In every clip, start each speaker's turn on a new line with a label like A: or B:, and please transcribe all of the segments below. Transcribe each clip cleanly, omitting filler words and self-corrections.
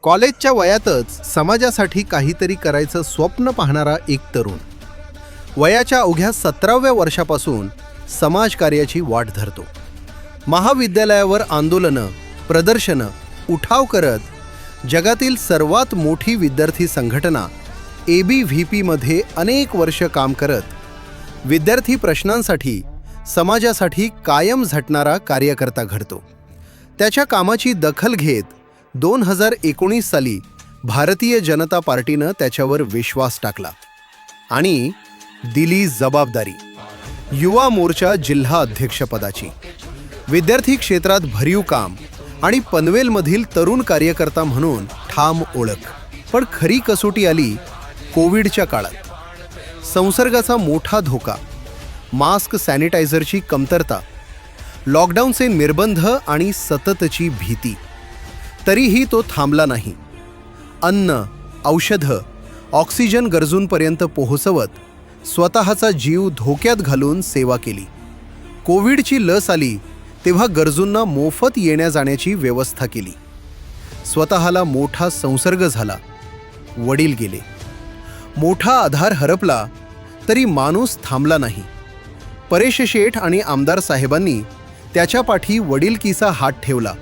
A: कॉलेजच्या वयातच समाजासाठी काहीतरी करायचं स्वप्न पाहणारा एक तरुण वयाच्या अवघ्या 17व्या वर्षापासून समाजकार्याची वाट धरतो. महाविद्यालयावर आंदोलनं, प्रदर्शनं, उठाव करत जगातील सर्वात मोठी विद्यार्थी संघटना ABVPमध्ये अनेक वर्ष काम करत विद्यार्थी प्रश्नांसाठी, समाजासाठी कायम झटणारा कार्यकर्ता घडतो. त्याच्या कामाची दखल घेत 2019 साली भारतीय जनता पार्टीनं त्याच्यावर विश्वास टाकला आणि दिली जबाबदारी युवा मोर्चा जिल्हा अध्यक्षपदाची. विद्यार्थी क्षेत्रात भरीव काम आणि पनवेलमधील तरुण कार्यकर्ता म्हणून ठाम ओळख. पण खरी कसोटी आली कोविडच्या काळात. संसर्गाचा मोठा धोका, मास्क, सॅनिटायझरची कमतरता, लॉकडाऊनचे निर्बंध आणि सततची भीती. तरीही तो थांबला नाही. अन्न, औषधं, ऑक्सिजन गरजूंपर्यंत पोहोचवत स्वतःचा जीव धोक्यात घालून सेवा केली. कोविडची लस आली तेव्हा गरजूंना मोफत येण्या जाण्याची व्यवस्था केली. स्वतःला मोठा संसर्ग झाला, वडील गेले. मोठा आधार हरपला तरी माणूस थांबला नाही. परेश शेठ आणि आमदार साहेबांनी त्याच्या पाठी वडिलकीचा हात ठेवला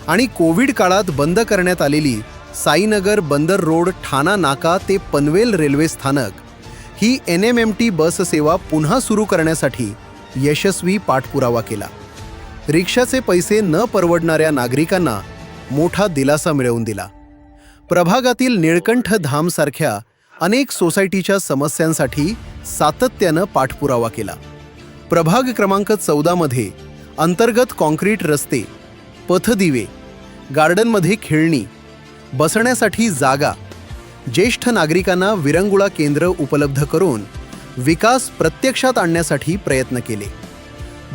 A: आणि कोविड काळात बंद करण्यात आलेली साईनगर बंदर रोड ठाणा नाका ते पनवेल रेल्वे स्थानक ही NMMT बस सेवा पुन्हा सुरू करण्यासाठी यशस्वी पाठपुरावा केला. रिक्षाचे पैसे न परवडणाऱ्या नागरिकांना मोठा दिलासा मिळवून दिला. प्रभागातील निळकंठ धामसारख्या अनेक सोसायटीच्या समस्यांसाठी सातत्यानं पाठपुरावा केला. प्रभाग क्रमांक 14 मध्ये अंतर्गत कॉन्क्रीट रस्ते, पथदिवे, गार्डनमध्ये खेळणी, बसण्यासाठी जागा, ज्येष्ठ नागरिकांना विरंगुळा केंद्र उपलब्ध करून विकास प्रत्यक्षात आणण्यासाठी प्रयत्न केले.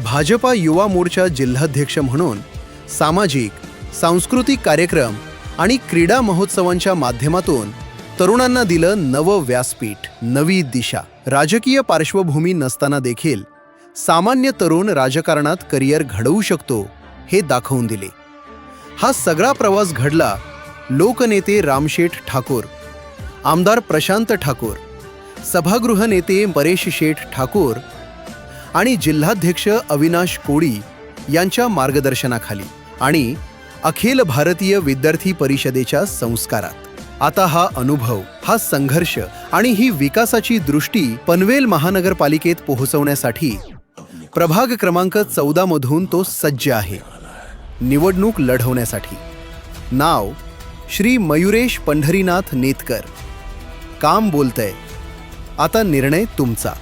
A: भाजपा युवा मोर्चा जिल्हाध्यक्ष म्हणून सामाजिक, सांस्कृतिक कार्यक्रम आणि क्रीडा महोत्सवांच्या माध्यमातून तरुणांना दिलं नवं व्यासपीठ, नवी दिशा. राजकीय पार्श्वभूमी नसताना देखील सामान्य तरुण राजकारणात करिअर घडवू शकतो हे दाखवून दिले. हा सगळा प्रवास घडला लोकनेते रामशेठ ठाकूर, आमदार प्रशांत ठाकूर, सभागृह नेते परेश शेठ ठाकूर आणि जिल्हाध्यक्ष अविनाश कोळी यांच्या मार्गदर्शनाखाली आणि अखिल भारतीय विद्यार्थी परिषदेच्या संस्कारात. आता हा अनुभव, हा संघर्ष आणि ही विकासाची दृष्टी पनवेल महानगरपालिकेत पोहोचवण्यासाठी प्रभाग क्रमांक 14 मधून तो सज्ज आहे. निवडणूक लढवण्यासाठी. नाव श्री मयुरेश पंढरीनाथ नेतकर. काम बोलतंय. आता निर्णय तुमचा.